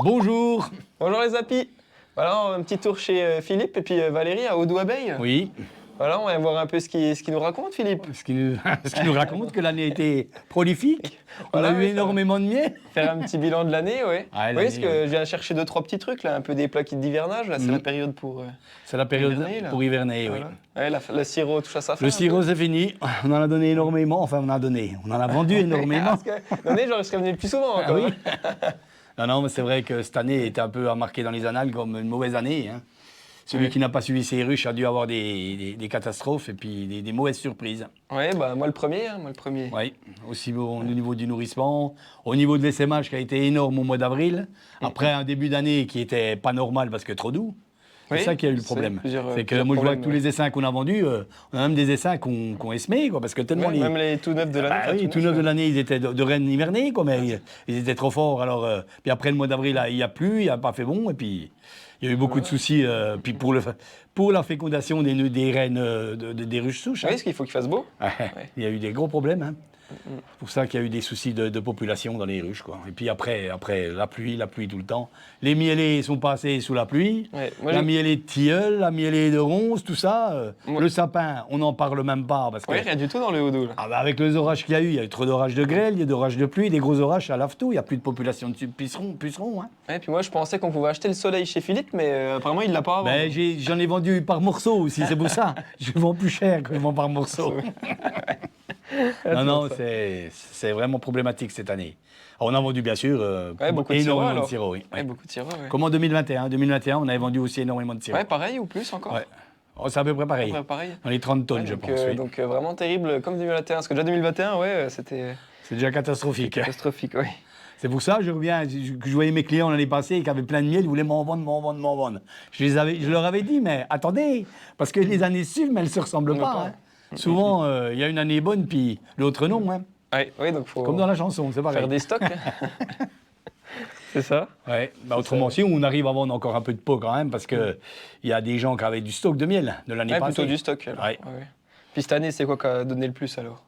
Bonjour. Bonjour les Apis. Voilà, un petit tour chez Philippe et puis Valérie à Audouabeille. Oui. Voilà, on va voir un peu ce qu'il nous raconte, Philippe. Ce qui nous raconte que l'année a été prolifique. Voilà, on a eu oui, énormément de miel. Faire un petit bilan de l'année, oui. Ouais, Oui, l'année, parce que je viens chercher 2-3 petits trucs, là, un peu des plaquettes d'hivernage. Là, c'est la période pour. C'est la période hiverner, là. pour hiverner, oui. Voilà. Ouais, le sirop, tout ça, ça fait. Le sirop, c'est fini. On en a donné énormément. Enfin, on en a donné. On en a vendu énormément. Parce que l'année, j'aurais serais venu plus souvent. Ah Encore, oui. hein. Non, mais c'est vrai que cette année était un peu à marquer dans les annales comme une mauvaise année. Hein. Celui Oui. qui n'a pas suivi ses ruches a dû avoir des catastrophes et puis des mauvaises surprises. Oui, bah, moi le premier. Hein, moi le premier. Oui, aussi au niveau du nourrissement, au niveau de l'essaimage qui a été énorme au mois d'avril, après un début d'année qui était pas normal parce que trop doux. C'est Oui, ça qui a eu le c'est problème. C'est que plusieurs moi je vois problèmes, que tous les essaims qu'on a vendus, on a même des essaims qu'on essaimé, quoi, parce que tellement Ouais, même les tout neufs de l'année. bah enfin, oui, tout neuf de l'année, ils étaient de reine hivernée, quoi, mais ils étaient trop forts. Alors, puis après le mois d'avril, là, il n'y a plus, il n'a pas fait bon, et puis il y a eu beaucoup de soucis. Puis pour la fécondation des reines des ruches souches, Oui, hein. parce qu'il faut qu'il fasse beau. Il y a eu des gros problèmes. Hein. C'est pour ça qu'il y a eu des soucis de population dans les ruches, quoi. Et puis après la pluie tout le temps. Les mielés sont passés sous la pluie. Ouais, moi, La mielée de tilleul, la mielée de ronces, tout ça. Le sapin, on n'en parle même pas. Parce que, Oui, rien du tout dans le Haut-Doubs, là. ah bah avec les orages qu'il y a eu, il y a eu trop d'orages de grêle, il y a d'orages de pluie, des gros orages, ça lave tout. Il n'y a plus de population de pucerons. Hein. Ouais, puis moi, je pensais qu'on pouvait acheter le soleil chez Philippe, mais apparemment, il l'a pas avant. Ben, j'en ai vendu par morceaux aussi, c'est pour ça. Je vends plus cher que je vends par morceaux. Non, c'est vraiment problématique cette année. Alors, on a vendu bien sûr beaucoup de sirop, énormément alors. de sirop. Oui. Ouais, beaucoup de sirop, ouais. Comme en 2021. 2021, on avait vendu aussi énormément de sirop. Ouais, pareil ou plus encore. Ouais. Oh, c'est à peu près pareil. Pareil. Dans les 30 tonnes, Ouais, je donc, pense. Oui. Donc vraiment terrible comme 2021. Parce que déjà 2021, ouais, c'était C'est déjà catastrophique. catastrophique, ouais. C'est pour ça que je voyais mes clients l'année passée qui avaient plein de miel, ils voulaient m'en vendre. Je leur avais dit, mais attendez, parce que les années suivent, mais elles ne se ressemblent pas. Hein. Souvent, il y a une année bonne, puis l'autre non. Hein. Ouais, donc faut Comme dans la chanson, c'est pareil. faire des stocks. C'est ça. Ouais. Bah, autrement, si on arrive à vendre encore un peu de pot quand même, parce qu'il y a des gens qui avaient du stock de miel de l'année Ouais, passée. plutôt du stock. Alors. Ouais. Ouais. Puis cette année, c'est quoi qui a donné le plus alors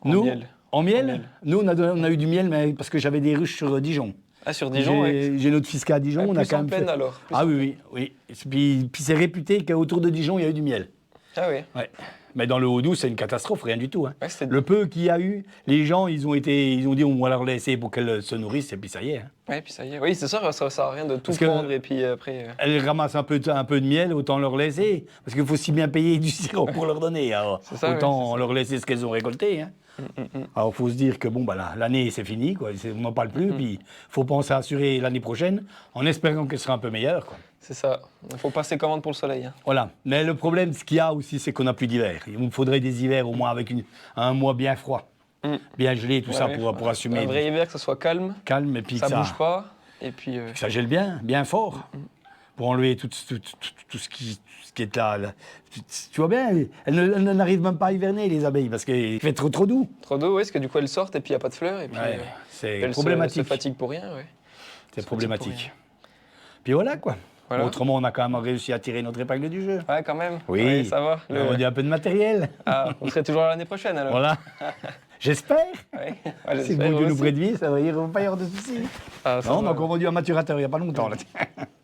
Nous, miel. en miel, En miel. nous, on a eu du miel, mais parce que j'avais des ruches sur Dijon. Ah, sur Dijon, ouais. J'ai notre fiscal à Dijon, Ouais, on a plus quand en même plaine, fait... alors. Plus Ah en oui. Puis c'est réputé qu'autour de Dijon, il y a eu du miel. Ah oui. Ouais. Mais dans le Haut-Doubs, c'est une catastrophe, rien du tout. Hein. Ouais, c'était- Le peu qu'il y a eu, les gens, ils ont dit on va leur laisser pour qu'elles se nourrissent, et puis ça y est. Hein. Ouais, puis ça y est. Oui, c'est ça sert à rien de tout Parce que- prendre et puis après. Elles ramassent un peu de miel, autant leur laisser. Parce qu'il faut si bien payer du sirop pour leur donner. Alors, C'est ça, autant ouais, c'est ça. leur laisser ce qu'elles ont récolté. Hein. Alors, il faut se dire que bon, bah, l'année, c'est fini, quoi. On n'en parle plus. Puis, il faut penser à assurer l'année prochaine, en espérant qu'elle sera un peu meilleure. Quoi. C'est ça. Il faut passer commande pour le soleil. Hein. Voilà. Mais le problème, ce qu'il y a aussi, c'est qu'on n'a plus d'hiver. Il nous faudrait des hivers au moins avec un mois bien froid, bien gelé, tout ça, Ouais, pour assumer. Un vrai hiver, que ça soit calme, Calme, et puis ça que bouge pas. Et puis. que ça gèle bien fort, pour enlever tout ce qui est là. Tu vois bien, elles n'arrivent même pas à hiverner, les abeilles, parce qu'il fait trop doux. Trop d'eau, ouais, parce que du coup elles sortent et puis il n'y a pas de fleurs. Et puis Ouais, c'est elles problématique. se fatiguent pour rien. Ouais. C'est se problématique. fatigue Puis voilà, quoi. Voilà. Autrement, on a quand même réussi à tirer notre épingle du jeu. Ouais, quand même. Oui. Ouais, ça va. On a vendu un peu de matériel. Ah, on serait toujours là l'année prochaine alors. Voilà. J'espère. Ouais. Ouais, Si j'espère bon Dieu nous aussi. prête vie, ça va y pas y avoir de soucis. Ah, ça Non, on va. a encore vendu un maturateur il n'y a pas longtemps. Là.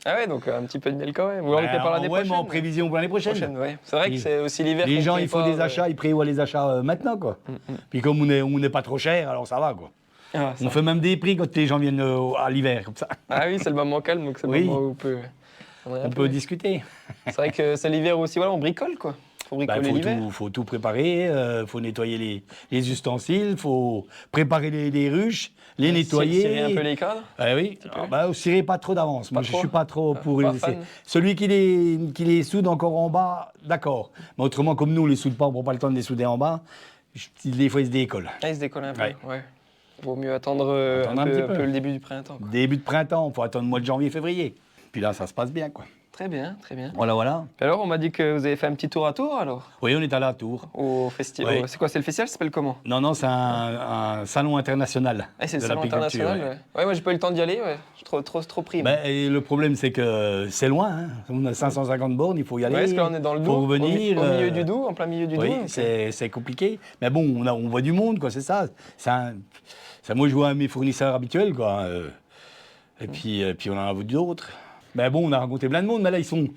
Ah ouais, donc un petit peu de miel quand même. Ou alors on le prépare l'année ouais, prochaine. mais en prévision pour l'année prochaine. Ouais. C'est vrai que Les- c'est aussi l'hiver. Les qu'on gens, il faut prépare, des achats, ils prévoient les achats maintenant, quoi. Puis comme on n'est pas trop cher, alors ça va, quoi. Ah, ça On fait même des prix quand les gens viennent à l'hiver, comme ça. Ah oui, c'est le moment calme, donc c'est le Oui. moment où on On peut discuter. C'est vrai que c'est l'hiver aussi, voilà, on bricole quoi. Faut Bah, bricoler l'hiver. faut tout préparer, faut nettoyer les ustensiles, faut préparer les ruches, les nettoyer. Cirer un peu les cadres. Ah oui, cirer pas trop d'avance. Moi, je trop suis pas trop pour pas les fan. celui qui les soude encore en bas, d'accord. Mais autrement, comme nous, on les soude pas, on prend pas le temps de les souder en bas. Des fois, ils se décollent. Ah, il se décolle un peu. Ouais. Ouais. Vaut mieux attendre, Attendre un un petit peu peu. le début du printemps. Quoi. Début de printemps, faut attendre le mois de janvier, février. Puis là, ça se passe bien, quoi. Très bien, très bien. Voilà. Puis alors, on m'a dit que vous avez fait un petit tour à Tours alors Oui, on est allé à Tours. au festival. Ouais. C'est quoi, c'est le festival, ça s'appelle comment? Non, c'est un salon international. Ah, c'est le de salon l'apiculture, international. ouais. Ouais, moi j'ai pas eu le temps d'y aller. Ouais. Je suis trop pris. moi. Ben, et le problème, c'est que c'est loin. Hein. On a 550 bornes, il faut y aller. Ouais, parce que là on est dans le Doubs, faut revenir. au milieu du Doubs, en plein milieu du Doubs. Oui, donc, c'est compliqué. Mais bon, on voit du monde, quoi, c'est ça. Moi, je vois mes fournisseurs habituels, quoi. Et puis on en a vu d'autres. Mais bon, on a rencontré plein de monde, mais là, ils sont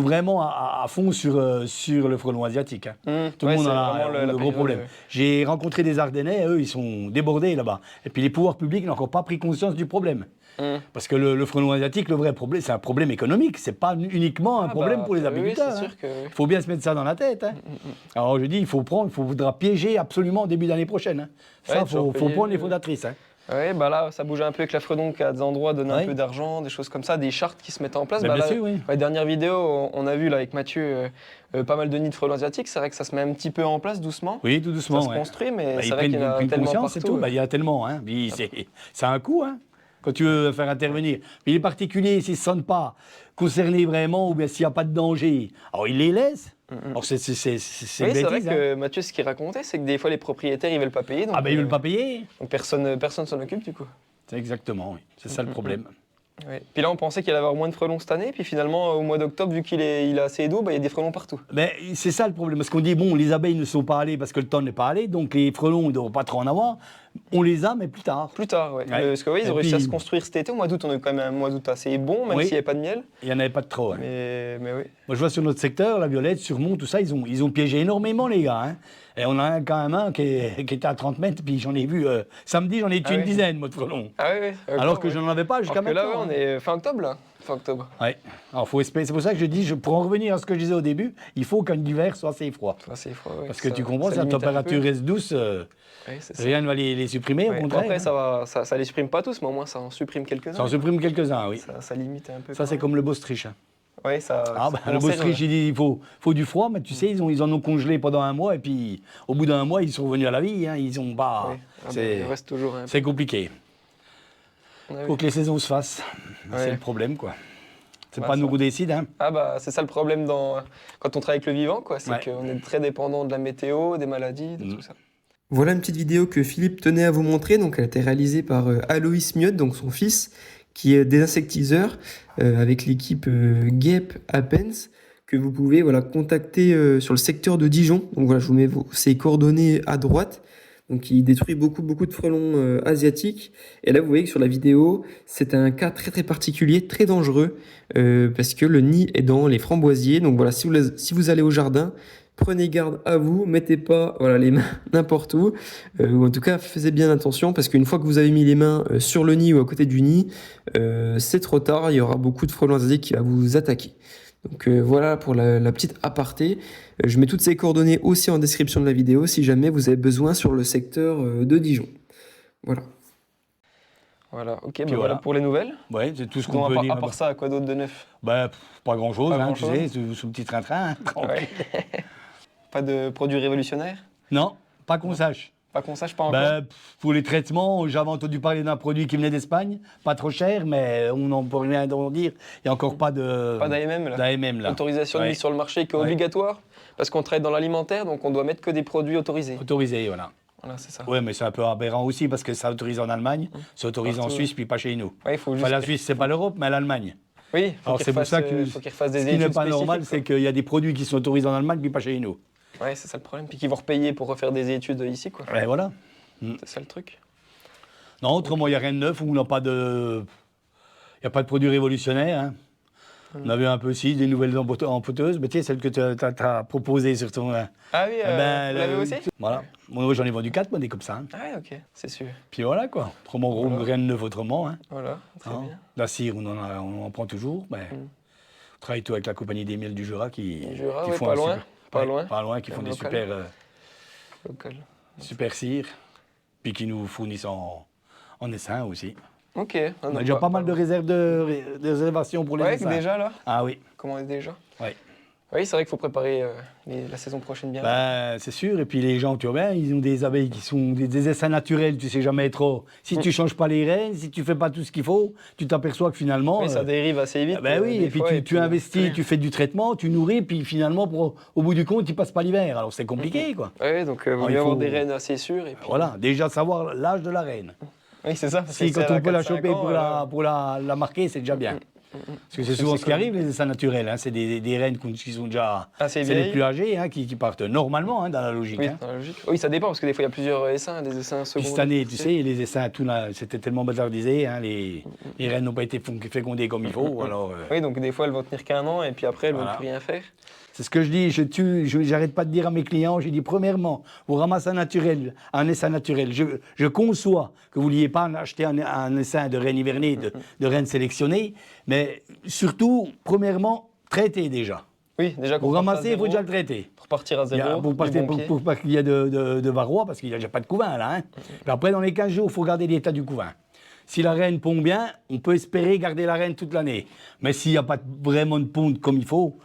vraiment à fond sur le frelon asiatique. Hein. Tout le monde a la gros problème. J'ai rencontré des Ardennais, eux, ils sont débordés là-bas. Et puis les pouvoirs publics n'ont encore pas pris conscience du problème. Parce que le frelon asiatique, le vrai problème, c'est un problème économique. C'est pas uniquement un problème pour les agriculteurs. Oui, c'est sûr que... Il faut bien se mettre ça dans la tête. Hein. Alors je dis, il faudra piéger absolument au début d'année prochaine. Hein. Ça, il faut prendre les fondatrices. Hein. Oui, bah là, ça bouge un peu avec la Fredon qui, à des endroits, donne un peu d'argent, des choses comme ça, des chartes qui se mettent en place. Bien sûr, oui. La dernière vidéo, on a vu là, avec Mathieu pas mal de nids de frelons asiatiques. C'est vrai que ça se met un petit peu en place doucement. Oui, tout doucement. Ça se construit, mais c'est ils vrai qu'il y en a tellement conscience, c'est tout. Il y a tellement. Hein. C'est un coût. Hein. Quand tu veux faire intervenir. Mais les particuliers, s'ils ne se sentent pas concernés vraiment, ou bien s'il n'y a pas de danger, alors ils les laissent. Alors c'est vrai que Mathieu, ce qu'il racontait, c'est que des fois les propriétaires, ils veulent pas payer. Donc, ils veulent pas payer. Donc personne s'en occupe du coup. C'est exactement, oui. C'est ça le problème. Ouais. Puis là, on pensait qu'il allait avoir moins de frelons cette année, puis finalement, au mois d'octobre, vu qu'il a assez d'eau, il y a des frelons partout. Mais c'est ça le problème, parce qu'on dit, bon, les abeilles ne sont pas allées parce que le temps n'est pas allé, donc les frelons, ils ne doivent pas trop en avoir. On les a, mais plus tard. Plus tard, oui. Parce que ils ont réussi à se construire cet été. Au mois d'août, on a eu quand même un mois d'août assez bon, même s'il n'y avait pas de miel. Il n'y en avait pas de trop. Hein. Mais oui. Moi, je vois sur notre secteur, la Violette, Surmont, tout ça, ils ont piégé énormément, les gars. Hein. Et on a quand même un qui était à 30 mètres, puis j'en ai vu, samedi, j'en ai tué une dizaine, moi, de frelons. Ah oui, alors que je n'en avais pas jusqu'à maintenant. Là, on est fin octobre, là. Fin octobre. Oui. Alors, faut espérer. C'est pour ça que je dis, pour en revenir à ce que je disais au début, il faut qu'un hiver soit assez froid. Parce que tu comprends, si la température reste douce, rien ne va les supprimer, au contraire. Après, ça les supprime pas tous, mais au moins, ça en supprime quelques-uns. Ça en supprime quelques-uns, oui. Ça limite un peu. Ça, c'est comme le Baustriche. Hein. Oui, ça. Le Baustriche, il dit il faut du froid, mais tu sais, ils en ont congelé pendant un mois, et puis au bout d'un mois, ils sont revenus à la vie. Hein, ils ont pas. Il reste toujours un peu. C'est compliqué. Il faut que les saisons se fassent. C'est le problème, quoi. C'est pas nous qui décide. Hein. C'est ça le problème quand on travaille avec le vivant, quoi. C'est qu'on est très dépendant de la météo, des maladies, de tout ça. Voilà une petite vidéo que Philippe tenait à vous montrer. Donc, elle a été réalisée par Aloïs Miot, donc son fils, qui est désinsectiseur avec l'équipe Guêpe Appens, que vous pouvez contacter sur le secteur de Dijon. Donc voilà, je vous mets ses coordonnées à droite. Donc il détruit beaucoup de frelons asiatiques. Et là, vous voyez que sur la vidéo, c'est un cas très très particulier, très dangereux, parce que le nid est dans les framboisiers. Donc voilà, si vous allez au jardin, prenez garde à vous, mettez pas les mains n'importe où, ou en tout cas faites bien attention, parce qu'une fois que vous avez mis les mains sur le nid ou à côté du nid, c'est trop tard, il y aura beaucoup de frelons asiatiques qui vont vous attaquer. Donc voilà pour la petite aparté. Je mets toutes ces coordonnées aussi en description de la vidéo si jamais vous avez besoin sur le secteur de Dijon. Voilà. Voilà, ok, voilà pour les nouvelles. Ouais, c'est tout ce qu'on peut dire. À part ça, quoi d'autre de neuf? Pas grand-chose, tu sais, ce petit train-train. Pas de produits révolutionnaires? Non, pas qu'on sache. Pas qu'on sache, pas encore. Pour les traitements, j'avais entendu parler d'un produit qui venait d'Espagne, pas trop cher, mais on n'en peut rien en dire. Il n'y a encore pas de... Pas d'AMM là. Autorisation de mise sur le marché qui est obligatoire, parce qu'on travaille dans l'alimentaire, donc on doit mettre que des produits autorisés. Autorisés, voilà. Voilà, c'est ça. Oui, mais c'est un peu aberrant aussi, parce que ça autorise en Allemagne, c'est autorisé en Suisse, puis pas chez nous. Ouais, la Suisse, c'est pas l'Europe, mais l'Allemagne. Oui, alors c'est pour ça que faut qu'ils refassent des études. Ce qui n'est pas normal, c'est qu'il y a des produits qui sont autorisés en Allemagne, puis pas chez nous. Oui, c'est ça le problème. Puis qu'ils vont repayer pour refaire des études ici, quoi. Ouais, voilà. C'est ça le truc. Non, autrement, il n'y a rien de neuf, on n'a pas de... Il n'y a pas de produits révolutionnaires. Hein. On avait un peu aussi des nouvelles empoteuses, mais tu sais, celle que tu as proposée sur ton... Ah oui, vous l'avez aussi? Voilà. Moi, j'en ai vendu 4, moi, des comme ça. Hein. Ah oui, ok, c'est sûr. Puis voilà, quoi. Autrement, rien de neuf autrement. Hein. Voilà, très bien. La cire, on en prend toujours, mais on travaille tout avec la compagnie des miels du Jura qui font pas loin, qui font des super cires, puis qui nous fournissent en essaim aussi. Ok. On a déjà pas mal de réservations pour les essaims. Déjà là? Ah oui. Comment est déjà? Oui. Oui, c'est vrai qu'il faut préparer la saison prochaine bien. C'est sûr, et puis les gens, tu vois bien, ils ont des abeilles qui sont des essaims naturels, tu sais jamais trop. Si tu changes pas les reines, si tu fais pas tout ce qu'il faut, tu t'aperçois que finalement... Oui, ça dérive assez vite. Oui, et puis tu investis, tu fais du traitement, tu nourris, puis finalement, au bout du compte, tu passes pas l'hiver. Alors c'est compliqué, quoi. Oui, donc il faut avoir des reines assez sûres. Et puis... Voilà, déjà savoir l'âge de la reine. Oui, c'est ça. Si quand on peut la choper pour la marquer, c'est déjà bien. Parce que c'est souvent ce qui arrive, les essaims naturels. Hein. C'est des rennes qui sont déjà assez c'est les vieilles. plus âgés qui partent normalement dans la logique. Oui, Hein. dans la logique. Oui, ça dépend parce que des fois il y a plusieurs essaims, des essaims Puis secondaires. cette année, tu sais, les essaims, c'était tellement bazardisé, hein, les rennes n'ont pas été fécondées comme il faut. Alors, Oui, donc des fois elles vont tenir qu'un an et puis après elles vont plus rien faire. c'est ce que je dis, j'arrête pas de dire à mes clients, j'ai dit premièrement, vous ramassez un essaim naturel. Je conçois que vous ne vouliez pas acheter un essaim de rennes hivernées, de rennes sélectionnées, mais surtout, premièrement, traitez déjà. Oui, déjà Pour ramasser, il faut déjà le traiter. Pour partir à zéro, Pour pas qu'il y ait de varroa, parce qu'il n'y a déjà pas de couvain là. Hein. Puis après, dans les 15 jours, il faut garder l'état du couvain. Si la reine pond bien, on peut espérer garder la reine toute l'année. Mais s'il n'y a pas vraiment de ponte comme il faut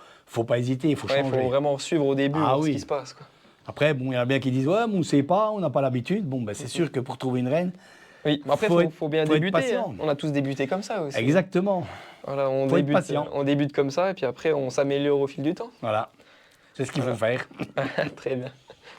pas hésiter, il faut changer. Il faut vraiment suivre au début ce qui se passe. Quoi. Après, bon, il y en a bien qui disent ouais, mais on ne sait pas, on n'a pas l'habitude. Bon, ben, c'est sûr que pour trouver une reine, oui, mais après, il faut bien débuter. Hein. On a tous débuté comme ça aussi. Exactement. Voilà, on débute comme ça et puis après, on s'améliore au fil du temps. Voilà. C'est ce qu'il faut faire. Très bien.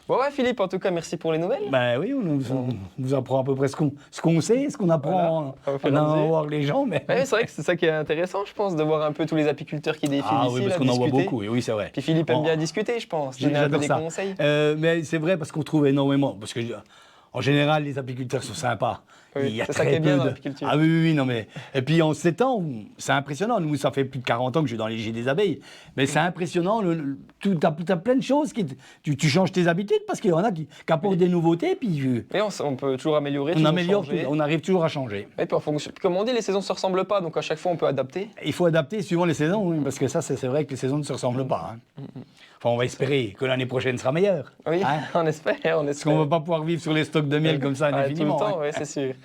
Bon, ouais, Philippe, en tout cas, merci pour les nouvelles. Ben oui, on nous apprend à peu près ce qu'on sait, ce qu'on apprend en voir les gens. Mais... Ouais, c'est vrai que c'est ça qui est intéressant, je pense, de voir un peu tous les apiculteurs qui défilent ici. Ah oui, parce qu'on en voit beaucoup, oui, c'est vrai. Puis Philippe aime bien discuter, je pense. Donner un peu des conseils. Mais c'est vrai parce qu'on trouve énormément. Parce que en général, les apiculteurs sont sympas. Oui, c'est ça qui est bien dans l'apiculture. Ah oui, non mais... Et puis en 7 ans, c'est impressionnant. Nous, ça fait plus de 40 ans que je suis dans les G des abeilles. Mais c'est impressionnant. Tu as plein de choses. Tu changes tes habitudes parce qu'il y en a qui apportent des nouveautés. Puis, et on peut toujours améliorer, on arrive toujours à changer. Et puis en fonction, comme on dit, les saisons ne se ressemblent pas. Donc à chaque fois, on peut adapter. Il faut adapter suivant les saisons. Oui, parce que ça, c'est vrai que les saisons ne se ressemblent pas. Hein. Enfin, on va espérer que l'année prochaine sera meilleure. Oui, hein. on espère. Parce qu'on ne va pas pouvoir vivre sur les stocks de miel comme ça indéfiniment. Tout le temps, oui, c'est sûr.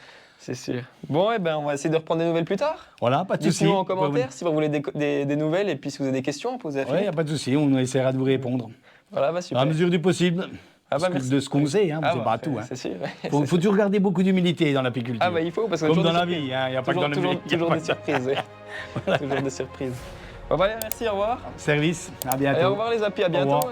C'est sûr. Bon, eh ben, on va essayer de reprendre des nouvelles plus tard. Voilà, pas de souci. Dites-nous en commentaire si vous voulez des nouvelles et puis si vous avez des questions à poser à Philippe. Oui, il n'y a pas de souci, on essaiera de vous répondre. Voilà, bah super. À mesure du possible. De ce qu'on sait, hein, c'est pas tout. Hein. C'est sûr. Il faut toujours garder beaucoup d'humilité dans l'apiculture. Ah bah il faut, parce que comme dans la vie, il n'y a pas que dans la vie. Toujours des surprises. Voilà. Toujours des surprises. Bon, bah, merci, au revoir. Service, à bientôt. Et au revoir les apis, à bientôt.